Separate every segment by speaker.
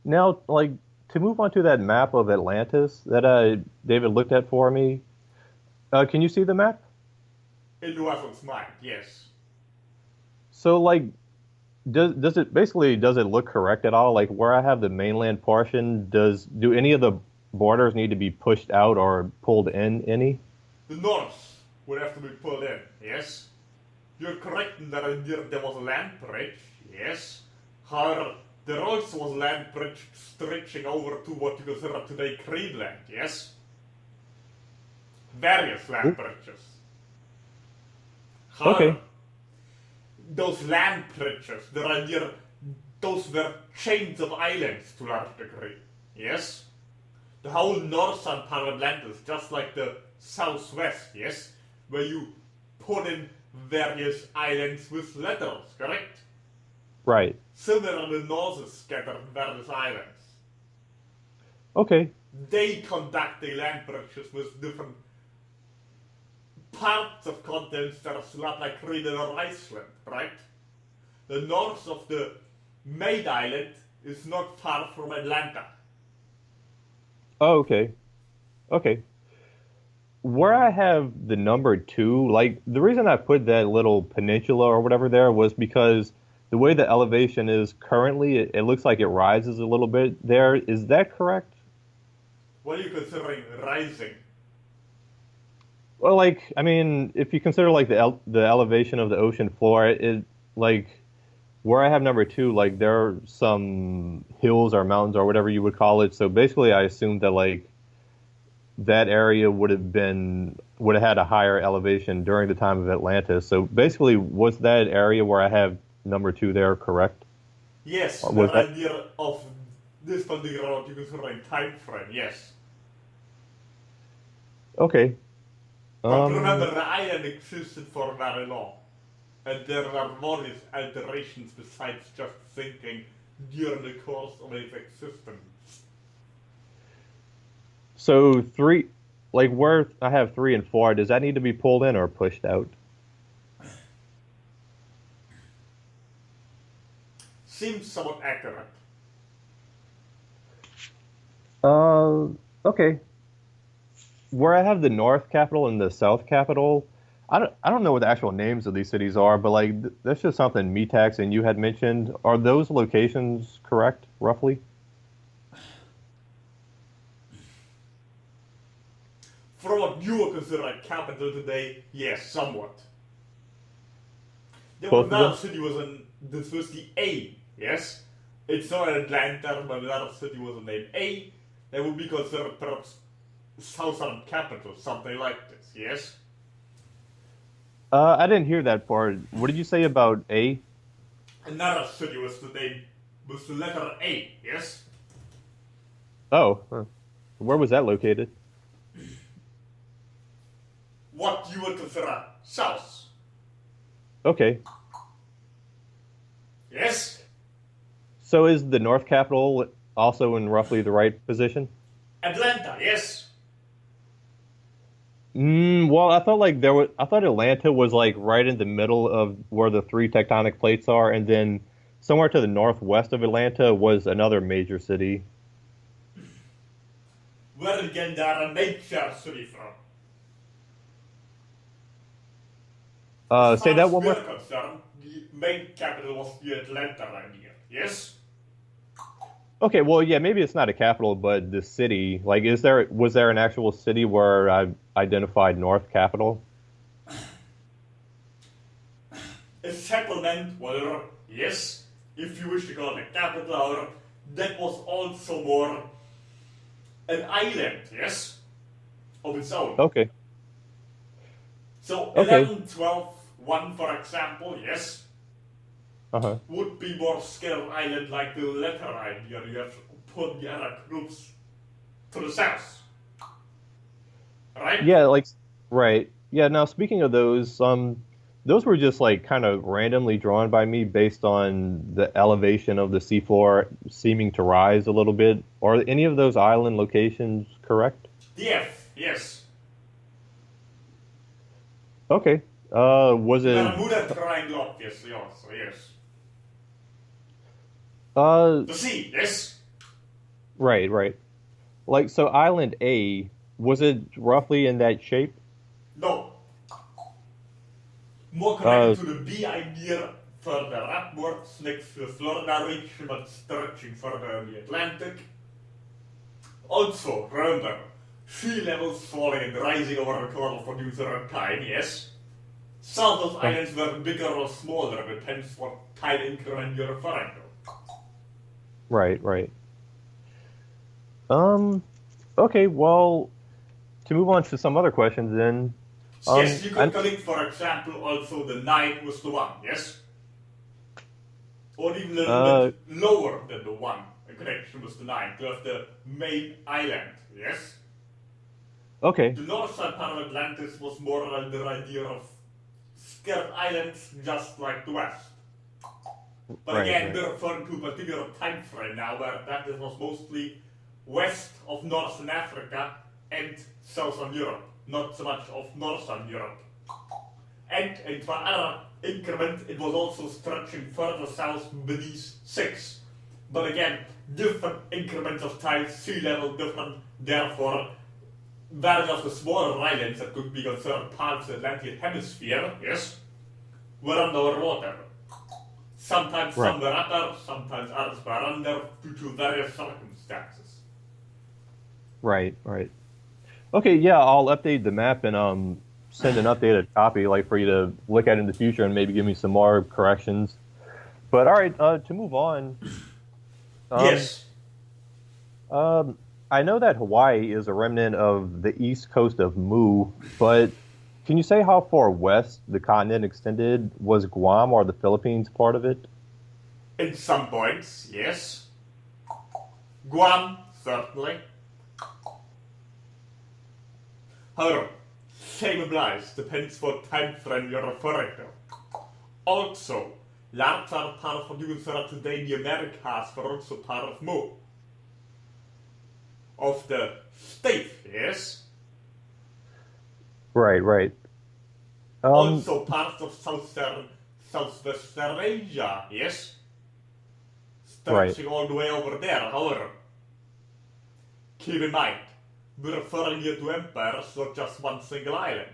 Speaker 1: Now, like to move on to that map of Atlantis that David looked at for me. Can you see the map?
Speaker 2: It wasn't mine, yes.
Speaker 1: So, like, does it basically does it look correct at all? Like where I have the mainland portion, do any of the borders need to be pushed out or pulled in any?
Speaker 2: The Norse would have to be pulled in, yes. You're correct in that there was a land bridge, yes. However, there also was a land bridge stretching over to what you consider today Greenland, yes. Various land bridges. However,
Speaker 1: Okay.
Speaker 2: those land bridges, those were chains of islands to a large degree, yes. The whole northern part of Atlantis, just like the southwest, yes, where you put in various islands with letters, correct?
Speaker 1: Right.
Speaker 2: Similar, the Norse scattered various islands.
Speaker 1: Okay.
Speaker 2: They conduct the land bridges with different parts of continents that are not like Greenland or Iceland, right? The north of the main island is not far from Atlanta.
Speaker 1: Oh, okay. Okay. Where I have the number two, like the reason I put that little peninsula or whatever there was because the way the elevation is currently, it looks like it rises a little bit there. Is that correct?
Speaker 2: What are you considering rising?
Speaker 1: Well, like, I mean, if you consider like the elevation of the ocean floor, it like where I have number two, like there are some hills or mountains or whatever you would call it. So basically, I assumed that like that area would have had a higher elevation during the time of Atlantis. So basically, was that area where I have number two there correct?
Speaker 2: Yes,
Speaker 1: Or
Speaker 2: the
Speaker 1: was that
Speaker 2: idea of this particular what you consider time frame, yes.
Speaker 1: okay?
Speaker 2: But remember,
Speaker 1: Um,
Speaker 2: the island existed for very long. And there were various alterations besides just sinking during the course of its existence.
Speaker 1: so three, like where I have three and four, does that need to be pulled in or pushed out?
Speaker 2: Seems somewhat accurate.
Speaker 1: Uh, okay. Where I have the North Capital and the South Capital, I don't know what the actual names of these cities are, but like that's just something Metax and you had mentioned. Are those locations correct, roughly?
Speaker 2: For what you would consider a capital today, yes, somewhat. There was
Speaker 1: Both of
Speaker 2: another
Speaker 1: them?
Speaker 2: city was in this was the A, yes? It's not Atlanta, but another city was named A. That would be considered perhaps southern capital, something like this, yes?
Speaker 1: I didn't hear that part. What did you say about A?
Speaker 2: Another city was the name was the letter A, yes?
Speaker 1: Oh, huh. Where was that located?
Speaker 2: What you would consider south.
Speaker 1: Okay.
Speaker 2: Yes?
Speaker 1: So is the North Capital also in roughly the right position?
Speaker 2: Atlanta, yes?
Speaker 1: Well, I thought Atlanta was like right in the middle of where the three tectonic plates are, and then somewhere to the northwest of Atlanta was another major city.
Speaker 2: Where again there are major city from. As
Speaker 1: Say
Speaker 2: far
Speaker 1: that
Speaker 2: as
Speaker 1: one more.
Speaker 2: we're concerned, the main capital was the Atlanta idea, yes?
Speaker 1: Okay, well, yeah, maybe it's not a capital, but the city. Like, was there an actual city where I identified North Capital?
Speaker 2: A settlement, whether, yes, if you wish to call it a capital, or that was also more an island, yes, of its own.
Speaker 1: Okay,
Speaker 2: So
Speaker 1: okay,
Speaker 2: 11, 12, 1, for example, yes,
Speaker 1: uh-huh.
Speaker 2: would be more scattered island like the letter idea. You have to put the other groups to the south, right?
Speaker 1: Yeah, like right. Yeah, now speaking of those were just like kind of randomly drawn by me based on the elevation of the seafloor seeming to rise a little bit. Are any of those island locations correct?
Speaker 2: The F, yes.
Speaker 1: Okay. Was
Speaker 2: The
Speaker 1: it
Speaker 2: Bermuda Triangle, obviously, also, yes.
Speaker 1: uh
Speaker 2: The sea, yes.
Speaker 1: Right, right. Like, so Island A, was it roughly in that shape?
Speaker 2: No, more
Speaker 1: Uh,
Speaker 2: connected to the B idea further upwards next to the Florida Ridge, but stretching further in the Atlantic. Also, remember, sea levels falling and rising over a course of user time, yes? Some of those
Speaker 1: uh,
Speaker 2: islands were bigger or smaller, depends what time increment you're referring to.
Speaker 1: right, right. Um, okay, well, to move on to some other questions then,
Speaker 2: Yes, you could
Speaker 1: I,
Speaker 2: connect, for example, also the 9 with the 1, yes? Or even a little
Speaker 1: uh,
Speaker 2: bit lower than the 1, a connection with the 9, to have the main island, yes?
Speaker 1: okay,
Speaker 2: The north side part of Atlantis was more under the idea of scattered islands just like the west. But
Speaker 1: right,
Speaker 2: again,
Speaker 1: right,
Speaker 2: we're referring to a particular time frame now where Atlantis was mostly west of Northern Africa and Southern Europe, not so much of Northern Europe. And in one other increment, it was also stretching further south beneath 6. But again, different increments of time, sea level different, therefore, various of the smaller islands that could be considered part of the Atlantic hemisphere, yes, were underwater. Sometimes
Speaker 1: right,
Speaker 2: some were upper, sometimes others were under, due to various circumstances.
Speaker 1: right, right. Okay, yeah, I'll update the map and send an updated copy, like for you to look at in the future and maybe give me some more corrections. But all right, to move on, um,
Speaker 2: Yes,
Speaker 1: um, I know that Hawaii is a remnant of the east coast of Mu, but can you say how far west the continent extended? Was Guam or the Philippines part of it?
Speaker 2: in some points, yes. Guam, certainly. However, same applies, depends what time frame you're referring to. Also, larger part of user today in the Americas were also part of Mu. Of the state, yes.
Speaker 1: Right, right. Um,
Speaker 2: Also parts of Southwestern Asia, yes.
Speaker 1: right.
Speaker 2: Stretching all the way over there, however. Keep in mind, we're referring here to empires, not just one single island.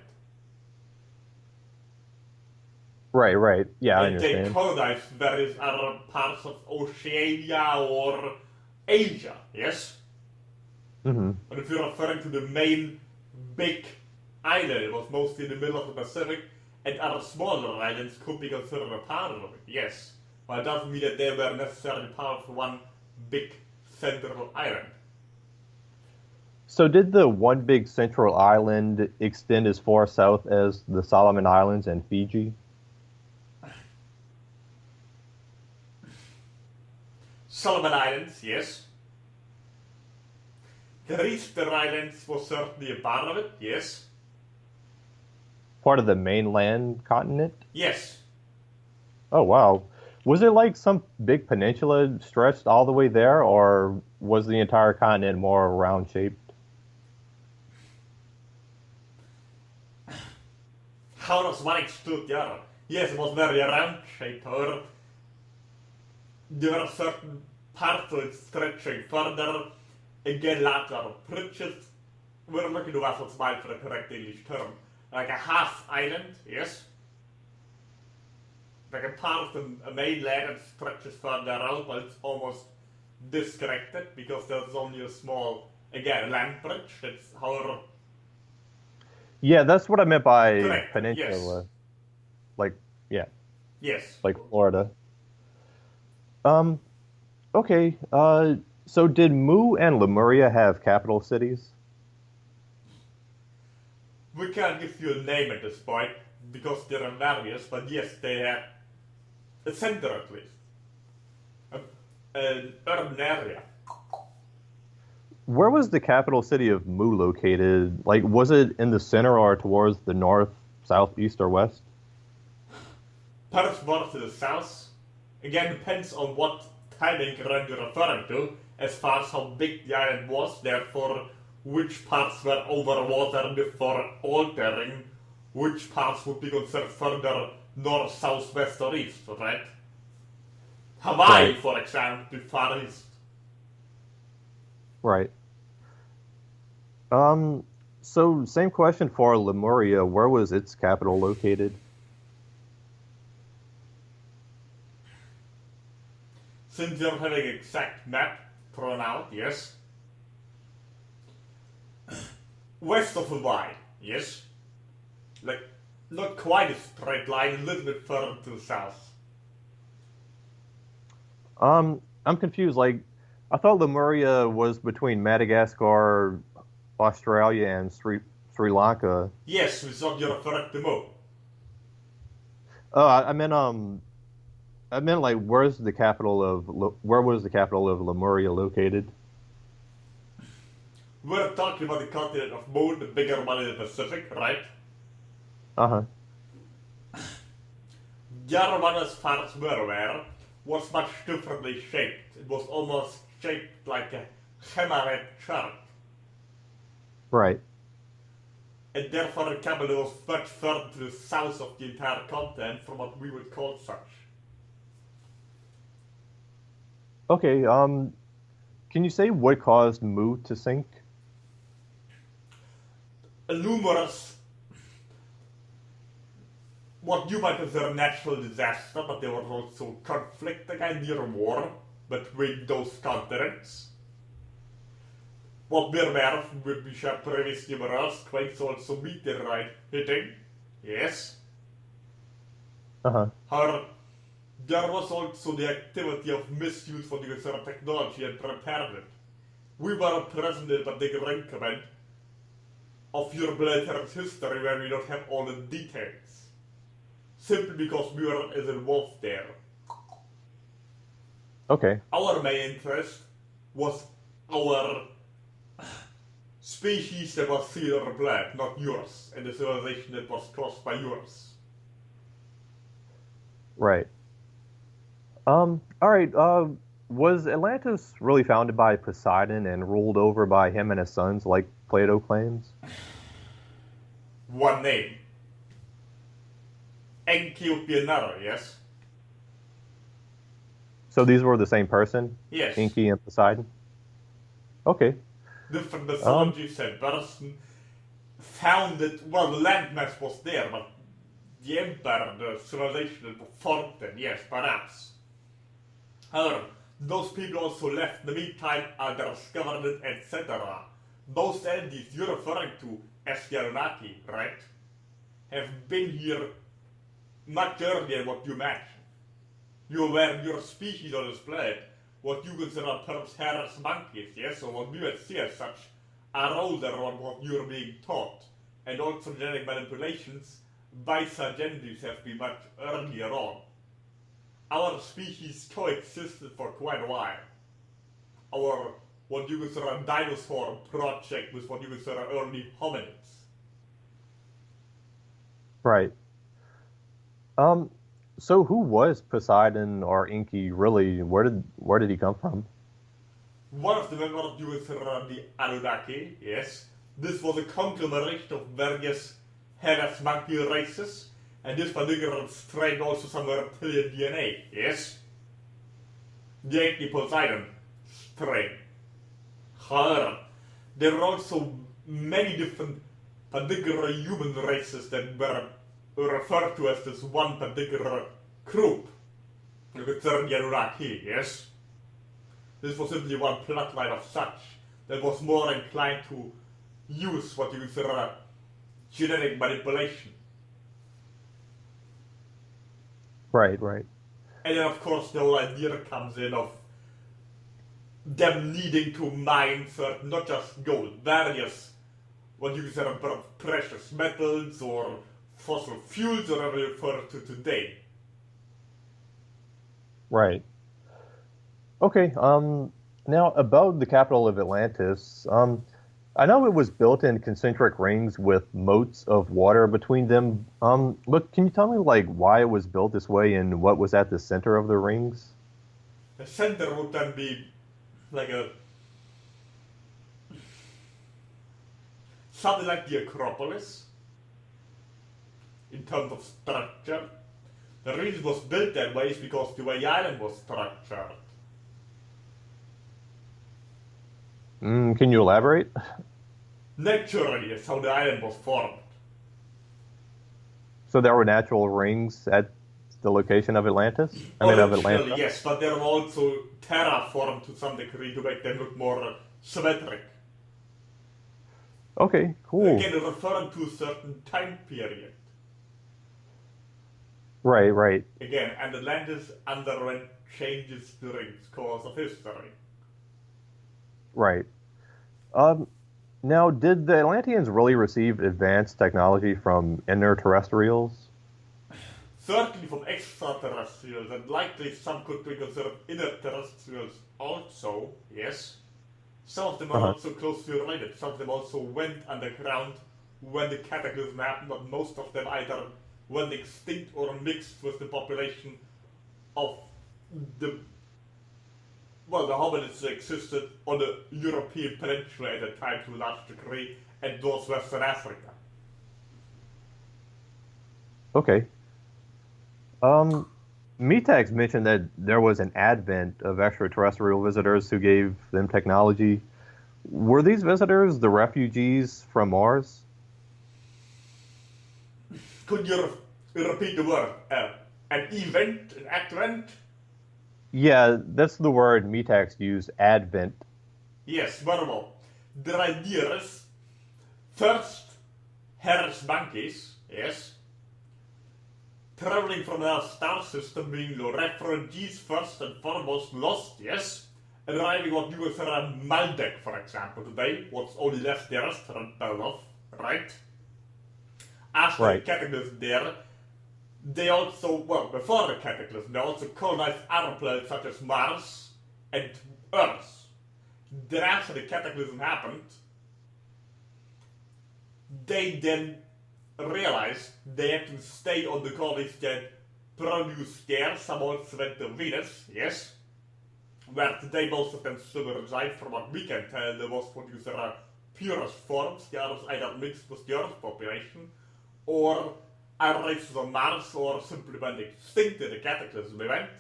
Speaker 1: Right, right. Yeah, I
Speaker 2: And they
Speaker 1: understand.
Speaker 2: colonize various other parts of Oceania or Asia, yes?
Speaker 1: Hmm.
Speaker 2: But if you're referring to the main big island, it was mostly in the middle of the Pacific, and other smaller islands could be considered a part of it, yes. But it doesn't mean that they were necessarily part of one big central island.
Speaker 1: So did the one big central island extend as far south as the Solomon Islands and Fiji?
Speaker 2: Solomon Islands, yes. The Easter Islands was certainly a part of it, yes.
Speaker 1: Part of the mainland continent?
Speaker 2: Yes.
Speaker 1: Oh, wow. Was it like some big peninsula stretched all the way there, or was the entire continent more round shaped?
Speaker 2: How does one exclude the other? Yes, it was very round shaped, however, there are certain parts of it stretching further, again larger bridges. We're looking to what's mine for the correct English term. Like a half island, yes? Like a part of the mainland that stretches further out, but it's almost disconnected because there's only a small, again, land bridge. That's however
Speaker 1: Yeah, that's what I meant by
Speaker 2: connected, yes.
Speaker 1: peninsula. Like, yeah,
Speaker 2: Yes.
Speaker 1: like Florida. Um, okay. So did Mu and Lemuria have capital cities?
Speaker 2: We can't give you a name at this point because there are various, but yes, they had a center at least. An urban area.
Speaker 1: Where was the capital city of Mu located? Like, was it in the center or towards the north, south, east, or west?
Speaker 2: Perhaps more to the south. Again, depends on what timing run you're referring to, as far as how big the island was, therefore which parts were over water before altering, which parts would be considered further north, south, west, or east, right? Hawaii,
Speaker 1: Right.
Speaker 2: for example, far east.
Speaker 1: Right. Um, so same question for Lemuria. Where was its capital located?
Speaker 2: Since you're having exact map thrown out, yes. West of the Y, yes. Like, not quite a straight line, a little bit further to the south.
Speaker 1: I'm confused. Like, I thought Lemuria was between Madagascar, Australia, and Sri Lanka.
Speaker 2: Yes, we thought you referred to Mo.
Speaker 1: Oh, I meant like, where was the capital of Lemuria located?
Speaker 2: We're talking about the continent of Mo, the bigger one in the Pacific, right?
Speaker 1: Uh-huh.
Speaker 2: The other one, as far as we're aware, was much differently shaped. It was almost shaped like a hammerhead shark,
Speaker 1: Right.
Speaker 2: and therefore the capital was much further to the south of the entire continent from what we would call such.
Speaker 1: Okay. Can you say what caused Mu to sink?
Speaker 2: Numerous, what you might consider natural disaster, but there was also conflict, and near war between those continents. What we're aware of would be shared previously were earthquakes, also meteorite hitting. Yes.
Speaker 1: Uh-huh.
Speaker 2: However, there was also the activity of misuse for the consider technology and preparedness. We were present in a particular increment of your military's history where we don't have all the details. Simply because we were as involved there.
Speaker 1: Okay.
Speaker 2: Our main interest was our species that was seen on the planet, not yours, and the civilization that was caused by yours.
Speaker 1: Right. All right. Was Atlantis really founded by Poseidon and ruled over by him and his sons, like Plato claims?
Speaker 2: One name. Enki would be another, yes?
Speaker 1: So these were the same person,
Speaker 2: Yes.
Speaker 1: Inky and Poseidon? Okay.
Speaker 2: Different
Speaker 1: Um,
Speaker 2: mythologies and person founded, well, the landmass was there, but the empire, the civilization that formed them, yes, perhaps. However, those people also left in the meantime under government, etc. Those entities you're referring to as the Anunnaki, right, have been here much earlier than what you imagine. You were your species on this planet, what you consider perhaps hairless monkeys, yes, or what we would see as such, are older on what you're being taught. And also genetic manipulations by such entities have been much earlier on. Our species coexisted for quite a while. Our, what you consider a dinosaur project was what you consider early hominids.
Speaker 1: right. Um, so who was Poseidon or Inky really? Where did he come from?
Speaker 2: One of the members you consider the Anunnaki, yes. This was a conglomeration of various hairless monkey races, and this particular strain also some reptilian DNA, yes? The Anti-Poseidon strain. However, there are also many different particular human races that were referred to as this one particular group. You could term the Anunnaki, yes? This was simply one plotline of such that was more inclined to use what you consider genetic manipulation.
Speaker 1: Right, right.
Speaker 2: And then, of course, the whole idea comes in of them needing to mine certain, not just gold, various, what you consider precious metals or fossil fuels, or whatever you refer to today.
Speaker 1: Right. Okay. Now about the capital of Atlantis. I know it was built in concentric rings with moats of water between them. But can you tell me like why it was built this way and what was at the center of the rings?
Speaker 2: The center would then be like a something like the Acropolis in terms of structure. The reason it was built that way is because the way the island was structured.
Speaker 1: Can you elaborate?
Speaker 2: Naturally, is how the island was formed.
Speaker 1: So there were natural rings at the location of Atlantis? I mean, of
Speaker 2: Originally,
Speaker 1: Atlanta?
Speaker 2: yes, but they were also terraformed to some degree to make them look more symmetric.
Speaker 1: Okay, cool.
Speaker 2: Again, referring to a certain time period.
Speaker 1: Right, right,
Speaker 2: Again, and Atlantis underwent changes during its course of history.
Speaker 1: right. Um, Now, did the Atlanteans really receive advanced technology from interterrestrials?
Speaker 2: Certainly from extraterrestrials, and likely some could be considered interterrestrials also, yes. Some of them are
Speaker 1: Uh-huh.
Speaker 2: also closely related. Some of them also went underground when the cataclysm happened, but most of them either went extinct or mixed with the population of the the hominids that existed on the European peninsula at the time to a large degree, and northwestern Africa.
Speaker 1: Okay. Um, Metax mentioned that there was an advent of extraterrestrial visitors who gave them technology. Were these visitors the refugees from Mars?
Speaker 2: Could you repeat the word? An event, an advent?
Speaker 1: Yeah, that's the word Metax used, advent.
Speaker 2: Yes, very well. The idea is first Harris monkeys, yes, traveling from our star system, being the refugees first and foremost lost, yes, arriving what you would say around Maldek, for example, today, what's only left the restaurant built of, right? After the
Speaker 1: Right.
Speaker 2: cataclysm there, they also, well, before the cataclysm, they also colonized other planets such as Mars and Earth. Then after the cataclysm happened, they then realized they had to stay on the colonies that produced there. Some also went to Venus, yes, where today most of them still reside. From what we can tell, the most produced are purest forms. The others either mixed with the Earth population, or are races on Mars, or simply went extinct in the cataclysm event.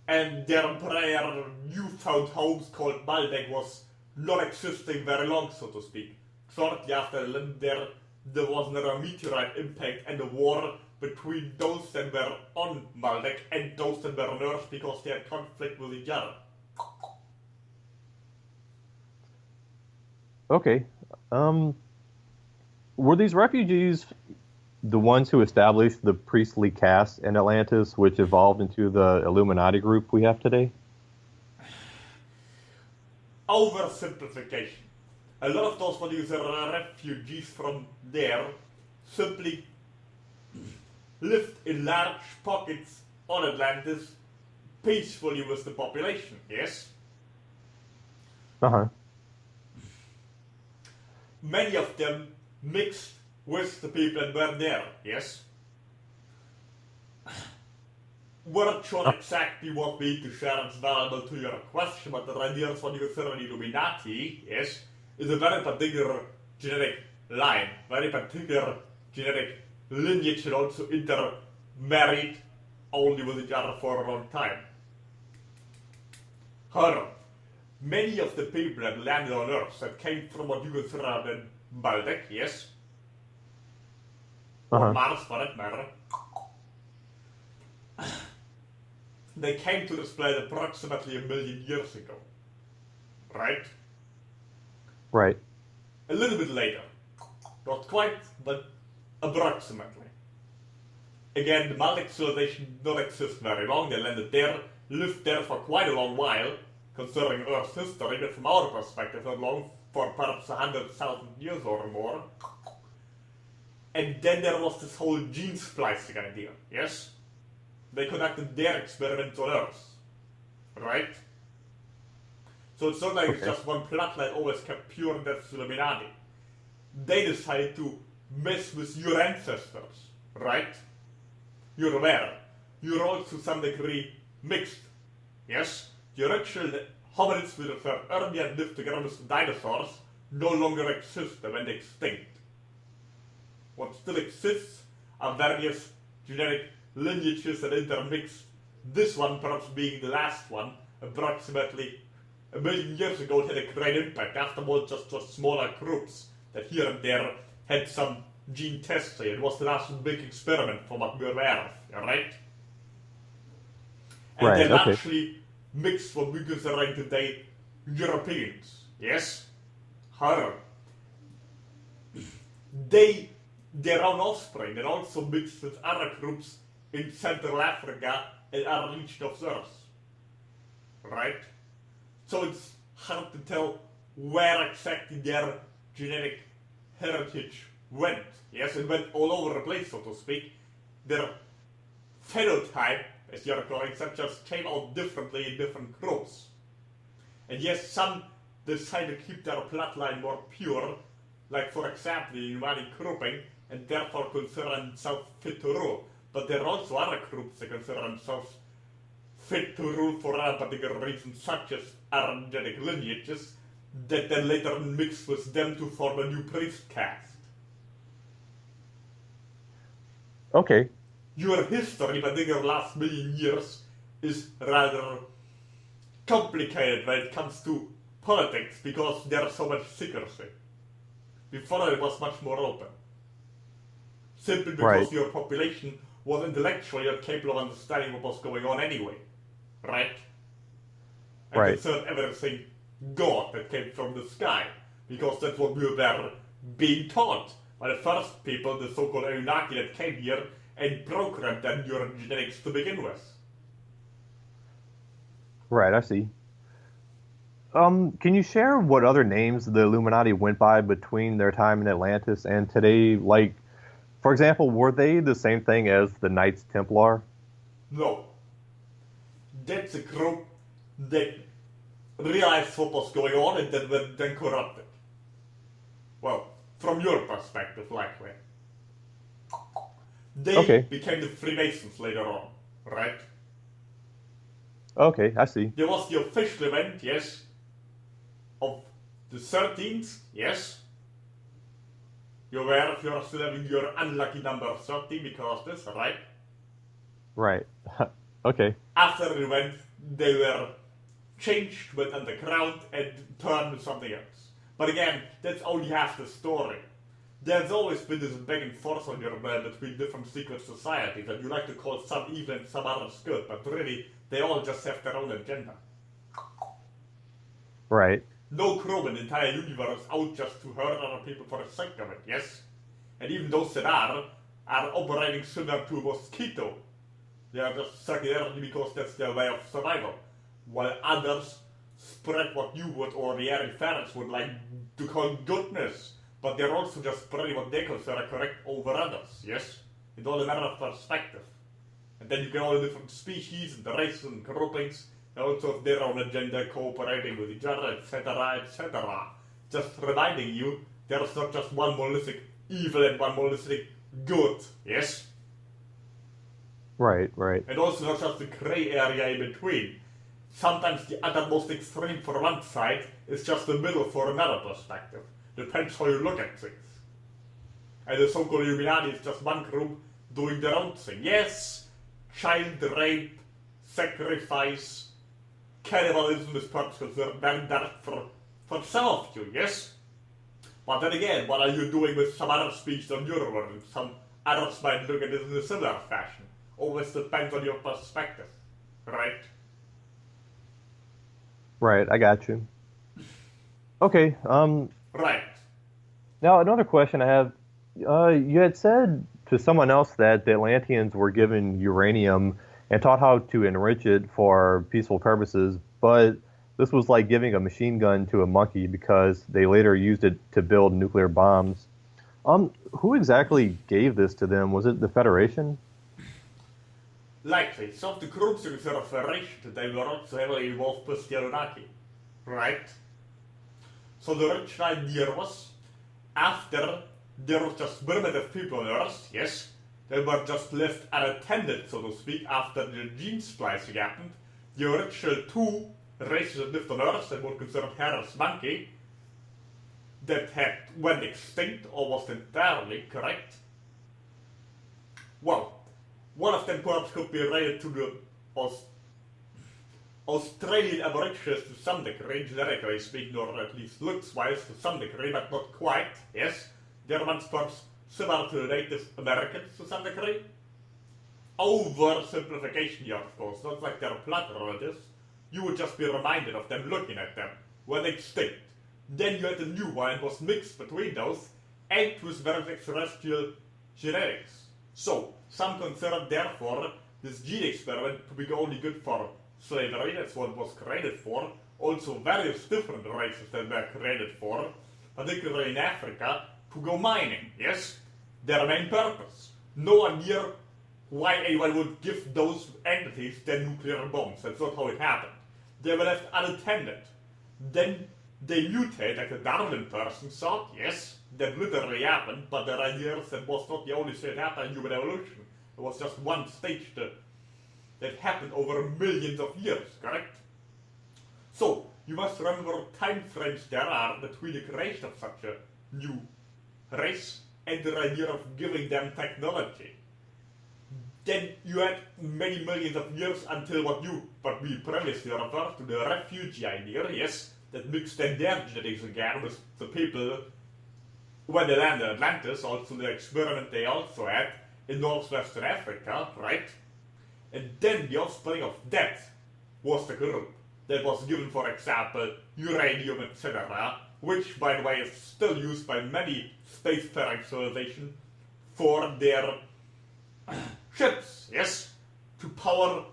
Speaker 2: And their prior newfound homes called Maldek was not existing very long, so to speak. Shortly after there was another meteorite impact and a war between those that were on Maldek and those that were on Earth because they had conflict with each other.
Speaker 1: Okay. Um, were these refugees the ones who established the priestly caste in Atlantis, which evolved into the Illuminati group we have today?
Speaker 2: Oversimplification. A lot of those what you say refugees from there simply lived in large pockets on Atlantis peacefully with the population, yes?
Speaker 1: Uh-huh.
Speaker 2: Many of them mixed with the people that were there, yes? Weren't sure exactly what we to share is valuable to your question, but the idea is what you consider an Illuminati, yes, is a very particular genetic line, very particular genetic lineage, and also intermarried only with each other for a long time. However, many of the people that landed on Earth that came from what you consider the Maldek, yes, or
Speaker 1: Uh-huh.
Speaker 2: Mars for that matter, they came to this planet approximately 1 million years ago, right?
Speaker 1: Right.
Speaker 2: A little bit later. Not quite, but approximately. Again, the Maldek civilization did not exist very long. They landed there, lived there for quite a long while, considering Earth's history, but from our perspective, not long, for perhaps 100,000 years or more. And then there was this whole gene splicing idea, yes? They conducted their experiments on Earth, right? So it's not like it's
Speaker 1: Okay.
Speaker 2: just one bloodline always kept pure and that's Illuminati. They decided to mess with your ancestors, right? You're aware. You're all to some degree mixed, yes? The original hominids we refer earlier and lived together with the dinosaurs no longer exist, they went extinct. What still exists are various genetic lineages that intermix, this one perhaps being the last one, approximately a million years ago it had a great impact. Afterwards, just smaller groups that here and there had some gene testing. It was the last big experiment from what we're aware of, alright? And
Speaker 1: Right.
Speaker 2: they
Speaker 1: Okay.
Speaker 2: largely mixed what we consider today Europeans, yes? However, their own offspring, and also mixed with other groups in Central Africa and other regions of the Earth, right? So it's hard to tell where exactly their genetic heritage went. Yes, it went all over the place, so to speak. Their phenotype, as you're calling it, just came out differently in different groups. And yes, some decide to keep their bloodline more pure, like for example the Humani grouping, and therefore consider themselves fit to rule. But there are also other groups that consider themselves fit to rule for other particular reasons, such as genetic lineages, that then later mix with them to form a new priest caste.
Speaker 1: Okay.
Speaker 2: Your history, particularly the last million years, is rather complicated when it comes to politics because there's so much secrecy. Before it was much more open. Simply because
Speaker 1: Right.
Speaker 2: your population was intellectually capable of understanding what was going on anyway. Right? And
Speaker 1: Right.
Speaker 2: considered everything God that came from the sky. Because that's what we were being taught by the first people, the so-called Anunnaki that came here and programmed their neurogenetics to begin with.
Speaker 1: Right. I see. Can you share what other names the Illuminati went by between their time in Atlantis and today? Like, for example, were they the same thing as the Knights Templar?
Speaker 2: No. That's a group that realized what was going on and that were then corrupted. Well, from your perspective, likely. They
Speaker 1: Okay.
Speaker 2: became the Freemasons later on, right?
Speaker 1: Okay. I see.
Speaker 2: There was the official event, yes, of the 13th, yes. You're aware if you're still having your unlucky number 13 because of this, right?
Speaker 1: Right. Okay.
Speaker 2: After the event, they were changed, went underground, and turned to something else. But again, that's only half the story. There's always been this back and forth on your mind between different secret societies that you like to call some evil and some others good, but really, they all just have their own agenda.
Speaker 1: Right.
Speaker 2: No group in the entire universe is out just to hurt other people for the sake of it, yes? And even those that are operating similar to a mosquito. They are just psychedelic because that's their way of survival. While others spread what you would, or the airy ferrets would like to call goodness. But they're also just spreading what they consider correct over others, yes? It's all a matter of perspective. And then you get all the different species and the races and groupings. They also have their own agenda, cooperating with each other, etc., etc. Just reminding you, there's not just one monolithic evil and one monolithic good, yes?
Speaker 1: Right. Right.
Speaker 2: And also not just the grey area in between. Sometimes the uttermost extreme for one side is just the middle for another perspective. Depends how you look at things. And the so-called Illuminati is just one group doing their own thing. Yes, child rape, sacrifice, cannibalism is perhaps considered very dark for some of you, yes? But then again, what are you doing with some other species on your world? Some others might look at it in a similar fashion. Always depends on your perspective, right?
Speaker 1: Right. I got you. Okay.
Speaker 2: Right.
Speaker 1: Now another question I have. You had said to someone else that the Atlanteans were given uranium and taught how to enrich it for peaceful purposes, but this was like giving a machine gun to a monkey because they later used it to build nuclear bombs. Who exactly gave this to them? Was it the Federation?
Speaker 2: Likely, some of the groups in the Federation today were also heavily involved with the Anunnaki, right? So the original idea was, after there were just primitive people on Earth, yes, they were just left unattended, so to speak, after the gene splicing happened. The original two races that lived on Earth that were considered Harris monkey, that had went extinct, almost entirely, correct? Well, one of them perhaps could be related to the Australian Aborigines to some degree, genetically speaking, or at least looks-wise to some degree, but not quite, yes. They're once perhaps similar to the Native Americans to some degree. Oversimplification here, of course, not like they're blood relatives. You would just be reminded of them looking at them when extinct. Then you had a new one that was mixed between those and with very extraterrestrial genetics. So, some consider therefore this gene experiment to be only good for slavery, that's what it was created for. Also various different races that were created for, particularly in Africa, to go mining, yes? Their main purpose. No one here why anyone would give those entities their nuclear bombs. That's not how it happened. They were left unattended. Then they mutate, like the Darwin person thought, yes, that literally happened, but there are years that was not the only thing that happened in human evolution. It was just one stage that happened over millions of years, correct? So, you must remember what time frames there are between the creation of such a new race and the idea of giving them technology. Then you had many millions of years until what we previously referred to, the refugee idea, yes, that mixed in their genetics again with the people when they landed Atlantis, also the experiment they also had in northwestern Africa, right? And then the offspring of that was the group that was given, for example, uranium, etc., which, by the way, is still used by many spacefaring civilizations for their ships, yes, to power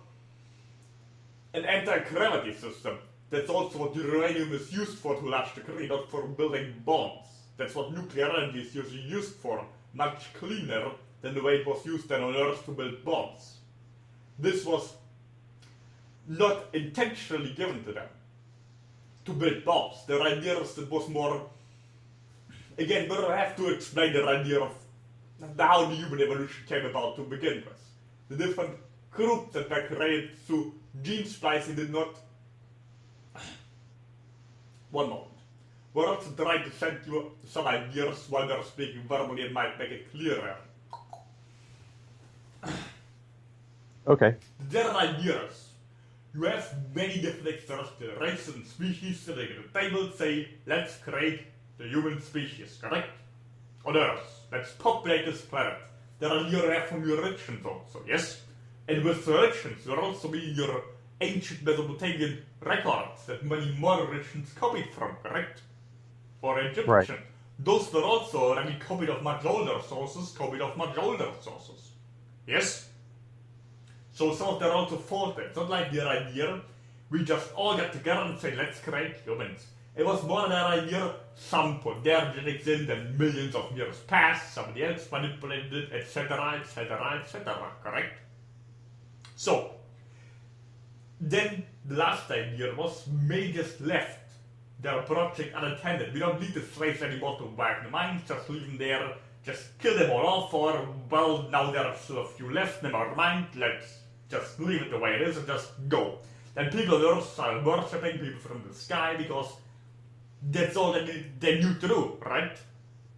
Speaker 2: an anti-gravity system. That's also what uranium is used for to a large degree, not for building bombs. That's what nuclear energy is usually used for, much cleaner than the way it was used then on Earth to build bombs. This was not intentionally given to them to build bombs. Their idea is that was more, again, we don't have to explain their idea of how the human evolution came about to begin with. The different groups that were created through gene splicing did not. One moment. We're also trying to send you some ideas while they're speaking verbally and might make it clearer.
Speaker 1: Okay.
Speaker 2: Their ideas. You have many different extraterrestrial races and species sitting at the table say, let's create the human species, correct? On Earth. Let's populate this planet. There are your from your religions also, yes? And with religions, there also be your ancient Mesopotamian records that many more religions copied from, correct? Or Egyptian.
Speaker 1: Right.
Speaker 2: Those were also already copied of much older sources, Yes? So some of them are also faulted. It's not like their idea, we just all get together and say, let's create humans. It was more their idea, some put their genetics in, then millions of years passed, somebody else manipulated it, etc., etc., etc., correct? So, then the last idea was, may just left their project unattended. We don't need this race anymore to wag the minds, just leave them there, just kill them all off, or, well, now there are still a few left, never mind, let's just leave it the way it is and just go. Then people on Earth started worshipping people from the sky because that's all they knew to do, right?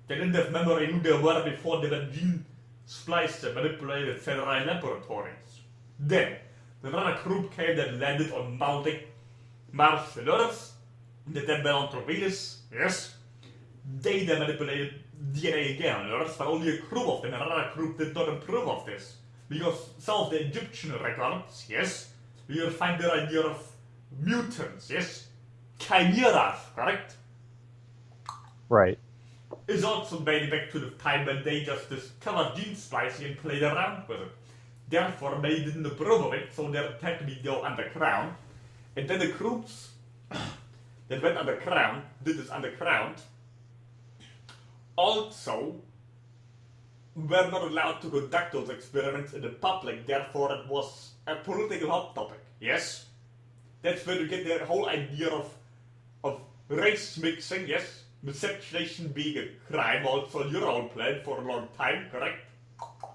Speaker 2: They didn't have memory who they were before they were gene spliced and manipulated, etc. in laboratories. Then, another group came that landed on Mars and Earth, that then went on to Venus, yes? They then manipulated DNA again on Earth, but only a group of them, another group did not approve of this. Because some of the Egyptian records, yes, we will find the idea of mutants, yes? Chimeras, correct?
Speaker 1: Right.
Speaker 2: Is also made back to the time when they just discovered gene splicing and played around with it. Therefore, they didn't approve of it, so they had to go underground. And then the groups that went underground, did this underground, also were not allowed to conduct those experiments in the public, therefore it was a political hot topic, yes? That's where you get the whole idea of race mixing, yes? Miscegenation being a crime also on your own planet for a long time, correct?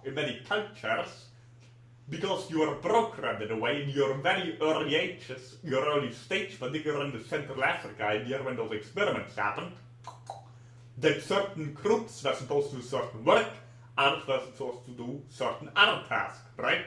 Speaker 2: In many cultures, because you are programmed in a way in your very early ages, your early stage, particularly in the Central Africa idea when those experiments happened, that certain groups were supposed to do certain work, others were supposed to do certain other tasks, right?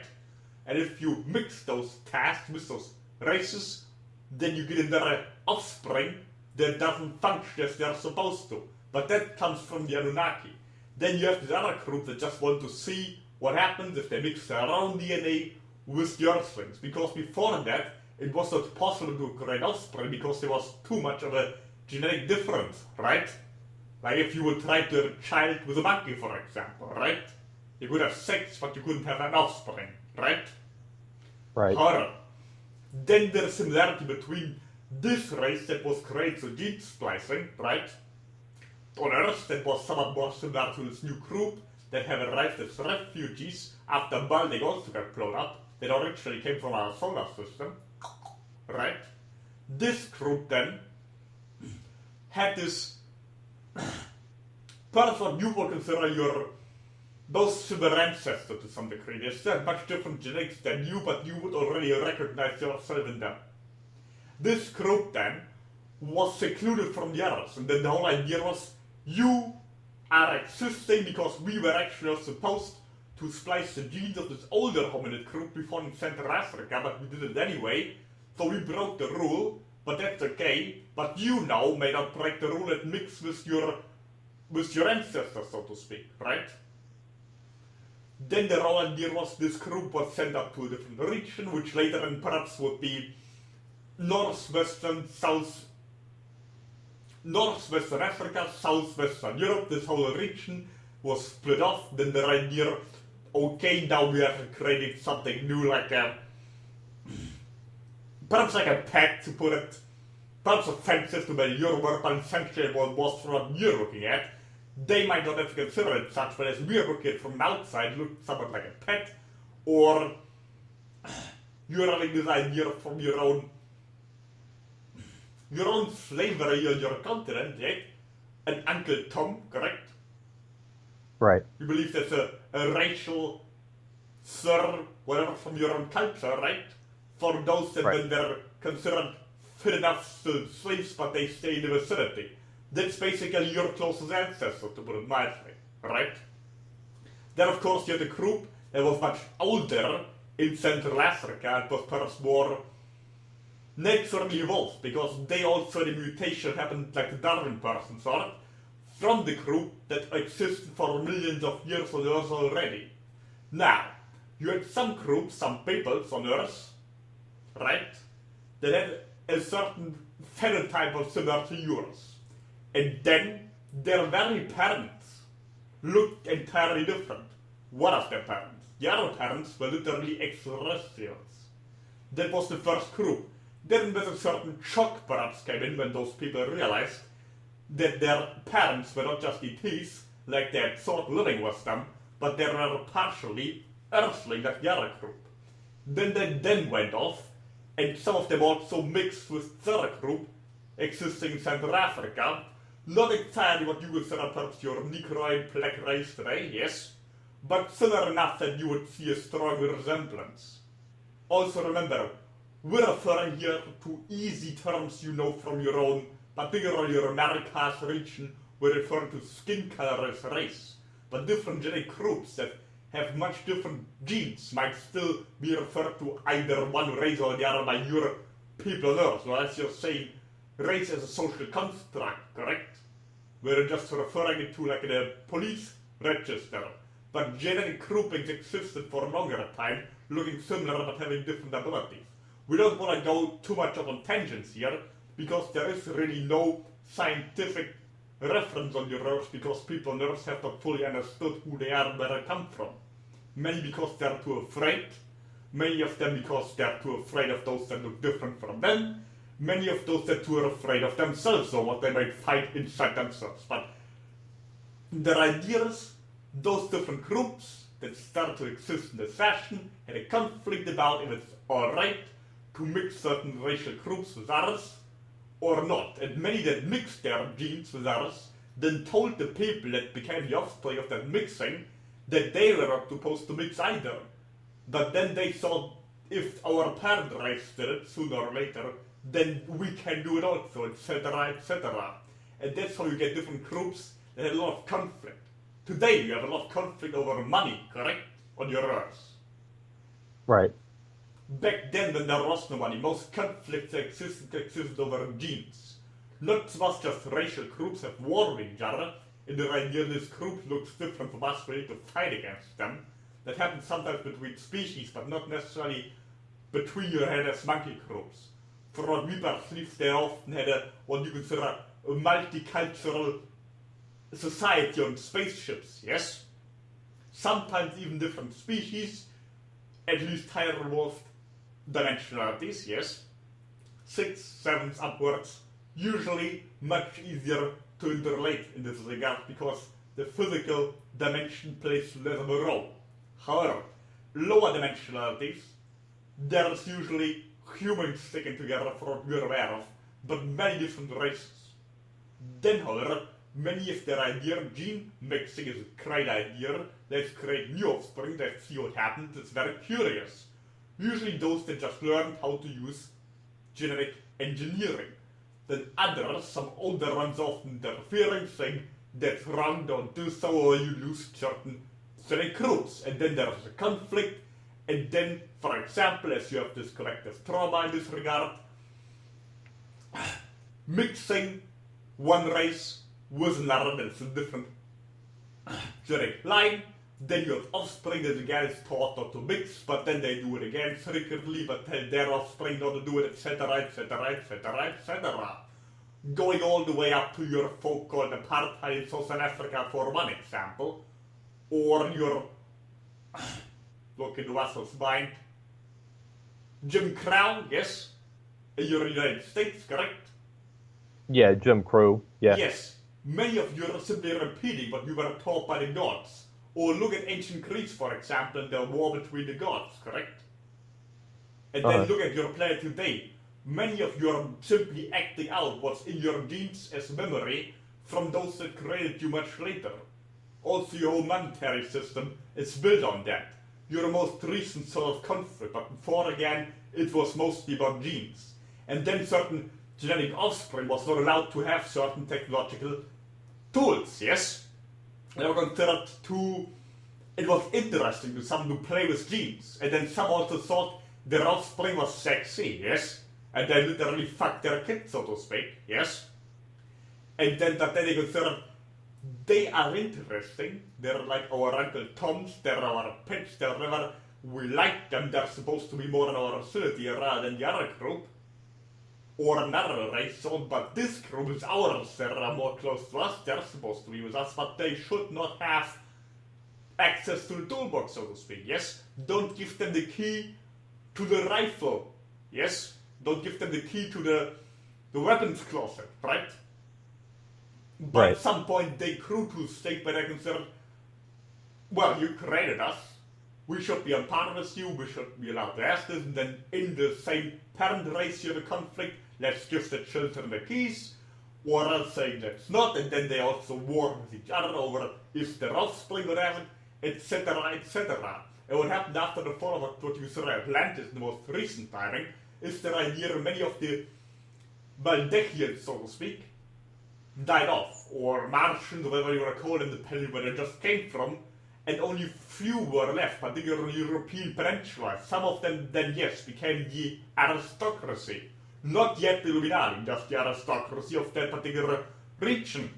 Speaker 2: And if you mix those tasks with those races, then you get in their offspring that doesn't function as they're supposed to. But that comes from the Anunnaki. Then you have this other group that just want to see what happens if they mix their own DNA with the Earthlings. Because before that, it was not possible to create offspring because there was too much of a genetic difference, right? Like if you would try to have a child with a monkey, for example, right? You could have sex, but you couldn't have an offspring, right?
Speaker 1: Right.
Speaker 2: However, then there's similarity between this race that was created through gene splicing, right? On Earth, that was somewhat more similar to this new group that have arrived as refugees after Balding also got blown up, that originally came from our solar system, right? This group then had this part of what you would consider your most similar ancestor to some degree. They still have much different genetics than you, but you would already recognize yourself in them. This group then was secluded from the others, and then the whole idea was you are existing because we were actually supposed to splice the genes of this older hominid group we found in Central Africa, but we did it anyway, so we broke the rule, but that's okay. But you now may not break the rule and mix with your ancestors, so to speak, right? Then the whole idea was this group was sent up to a different region, which later and perhaps would be northwestern Africa, southwestern Europe. This whole region was split off. Then the idea, okay, now we are creating something new, like perhaps like a pet, to put it, perhaps offensive to many your word, but essentially what was from what you're looking at. They might not have considered it such, but as we are looking at it from outside, look somewhat like a pet, or you're having this idea from your own slavery on your continent, right? An Uncle Tom, correct?
Speaker 1: Right.
Speaker 2: You believe there's a racial slur, whatever, from your own culture, right? For those that when they're considered fit enough to slaves, but they stay in the vicinity. That's basically your closest ancestor, to put it mildly, right? Then, of course, you had a group that was much older in Central Africa. It was perhaps more naturally evolved, because they also, the mutation happened like the Darwin person sort, from the group that existed for millions of years on Earth already. Now, you had some groups, some peoples on Earth, right, that had a certain phenotype of similar to yours. And then their very parents looked entirely different. One of their parents. The other parents were literally extraterrestrials. That was the first group. Then with a certain shock perhaps came in when those people realized that their parents were not just ETs, like they had thought living with them, but they were partially Earthling like the other group. Then they then went off, and some of them also mixed with the other group existing in Central Africa. Not entirely what you would consider perhaps your Negroid black race today, yes, but similar enough that you would see a strong resemblance. Also remember, we're referring here to easy terms you know from your own, particularly your Americas region, we're referring to skin color as race. But different genetic groups that have much different genes might still be referred to either one race or the other by your people on Earth. So as you're saying, race as a social construct, correct? We're just referring it to like a police register. But genetic groupings existed for a longer time, looking similar but having different abilities. We don't want to go too much on tangents here, because there is really no scientific reference on your Earth, because people on Earth have not fully understood who they are and where they come from. Many because they're too afraid, many of them because they're too afraid of those that look different from them, many of those that are afraid of themselves or what they might fight inside themselves. But their ideas, those different groups that started to exist in this fashion, had a conflict about if it's alright to mix certain racial groups with others or not. And many that mixed their genes with others then told the people that became the offspring of that mixing that they were not supposed to mix either. But then they thought, if our parent race did it sooner or later, then we can do it also, etc., etc. And that's how you get different groups that had a lot of conflict. Today you have a lot of conflict over money, correct? On your Earth.
Speaker 1: Right.
Speaker 2: Back then, when there was no money, most conflicts existed over genes. Not much just racial groups have war with each other. In the idea this group looks different from us, we need to fight against them. That happens sometimes between species, but not necessarily between your head as monkey groups. For what we perceive, they often had what you consider a multicultural society on spaceships, yes? Sometimes even different species, at least higher evolved dimensionalities, yes? 6, 7 upwards, usually much easier to interrelate in this regard because the physical dimension plays less of a role. However, lower dimensionalities, there's usually humans sticking together for what we're aware of, but many different races. Then, however, many of their idea gene mixing is a great idea. Let's create new offspring, let's see what happens. It's very curious. Usually those that just learned how to use genetic engineering. Then others, some older ones often interfering, saying that's wrong, don't do so, or you lose certain groups. And then there's a conflict, and then, for example, as you have this collective trauma in this regard, mixing one race with another that's a different genetic line, then you have offspring that again is taught not to mix, but then they do it again frequently, but tell their offspring not to do it, etc., etc., etc., etc. Going all the way up to your folk-called apartheid in Southern Africa for one example, or your, look into Russell's mind, Jim Crow, yes, in your United States, correct?
Speaker 1: Yeah, Jim Crow. Yeah.
Speaker 2: Yes, many of you are simply repeating what you were taught by the gods. Or look at ancient Greece, for example, and the war between the gods, correct? And then look at your planet today. Many of you are simply acting out what's in your genes as memory from those that created you much later. Also, your whole monetary system is built on that. Your most recent sort of conflict, but before again, it was mostly about genes. And then certain genetic offspring was not allowed to have certain technological tools, yes? They were considered too... It was interesting to some to play with genes. And then some also thought their offspring was sexy, yes? And they literally fucked their kids, so to speak, yes? And then that they considered they are interesting. They're like our Uncle Toms, they're our pets, they're whatever. We like them, they're supposed to be more in our facility rather than the other group. Or another race, but this group is ours, they're more close to us, they're supposed to be with us, but they should not have access to the toolbox, so to speak, yes? Don't give them the key to the rifle, yes? Don't give them the key to the weapons closet, right? But at some point they grew to a state where they considered, well, you created us, we should be on par with you, we should be allowed to ask this, and then in the same parent race you have a conflict, let's give the children the keys, or else saying that's not, and then they also war with each other over if their offspring would have it, etc., etc. And what happened after the fall of what you saw Atlantis in the most recent timing, is that idea many of the Valdechians, so to speak, died off, or Martians, or whatever you want to call them, depending where they just came from, and only few were left, particularly European peninsula. Some of them then, yes, became the aristocracy. Not yet the Illuminati, just the aristocracy of that particular region.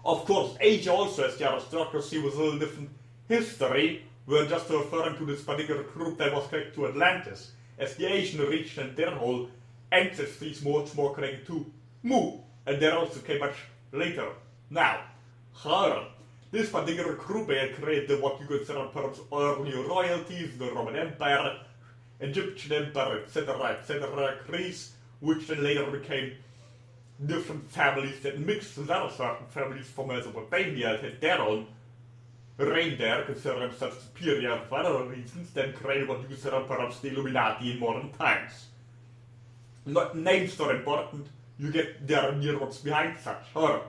Speaker 2: Of course, Asia also has the aristocracy with a little different history. We're just referring to this particular group that was connected to Atlantis, as the Asian region and their whole ancestry is much more connected to Mu, and they also came much later. Now, however, this particular group had created what you consider perhaps early royalties, the Roman Empire, Egyptian Empire, etc., Greece, which then later became different families that mixed with other certain families from Mesopotamia and had their own reign there, consider themselves superior for other reasons, then created what you consider perhaps the Illuminati in modern times. Names not important, you get their near what's behind such. However,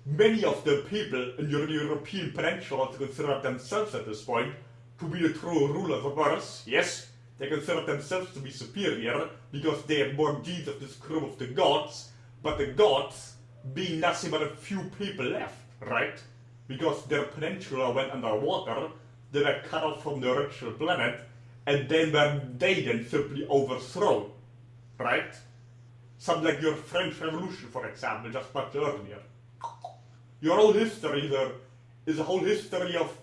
Speaker 2: many of the people in the European peninsula also consider themselves at this point to be the true rulers of Earth, yes? They consider themselves to be superior because they have more genes of this group of the gods, but the gods being nothing but a few people left, right? Because their peninsula went underwater, they were cut off from the original planet, and then were they then simply overthrown, right? Something like your French Revolution, for example, just much earlier. Your whole history there is a whole history of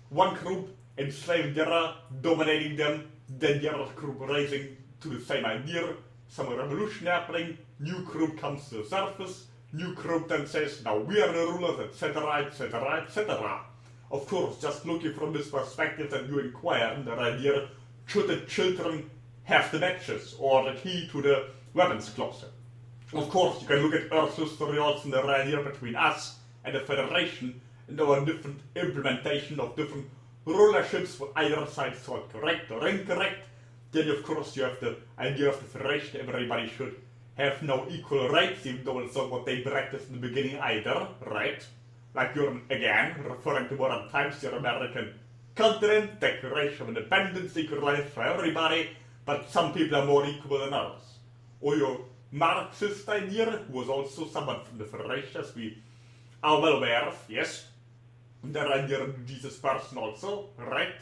Speaker 2: one group enslaving the other, dominating them, then the other group rising to the same idea, some revolution happening, new group comes to the surface, new group then says, now we are the rulers, etc., etc., etc. Of course, just looking from this perspective that you inquire in the idea, should the children have the matches or the key to the weapons closet? Of course, you can look at Earth's history also in the idea between us and the Federation and our different implementation of different rulerships, what either side thought correct or incorrect. Then of course you have the idea of the Federation, everybody should have no equal rights, even though it's not what they practiced in the beginning either, right? Like you're, again, referring to modern times, your American continent, Declaration of Independence, equal rights for everybody, but some people are more equal than others. Or your Marxist idea, who was also someone from the Federation, as we are well aware of, yes, the idea of Jesus person also, right?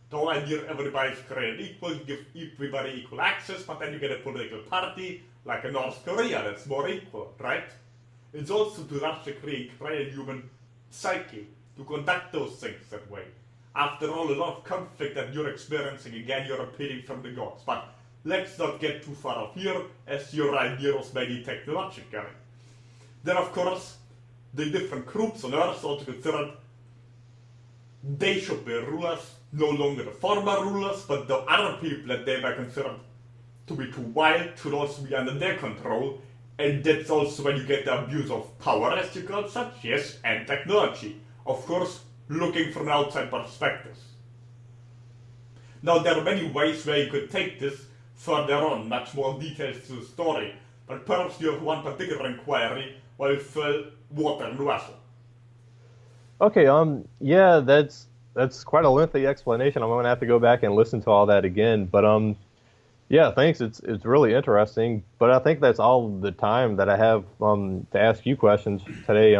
Speaker 2: The whole idea everybody's created equal, you give everybody equal access, but then you get a political party, like in North Korea, that's more equal, right? It's also to that degree create a human psyche to conduct those things that way. After all, a lot of conflict that you're experiencing, again, you're appealing from the gods. But let's not get too far off here, as your idea was maybe technological. Then, of course, the different groups on Earth also considered they should be rulers, no longer the former rulers, but the other people that they were considered to be too wild should also be under their control. And that's also when you get the abuse of power, as you call such, yes, and technology. Of course, looking from an outside perspective. Now, there are many ways where you could take this further on, much more details to the story, but perhaps you have one particular inquiry while you fill water in the vessel.
Speaker 1: Okay, yeah, that's quite a lengthy explanation. I'm gonna have to go back and listen to all that again. But yeah, thanks. It's really interesting. But I think that's all the time that I have to ask you questions today.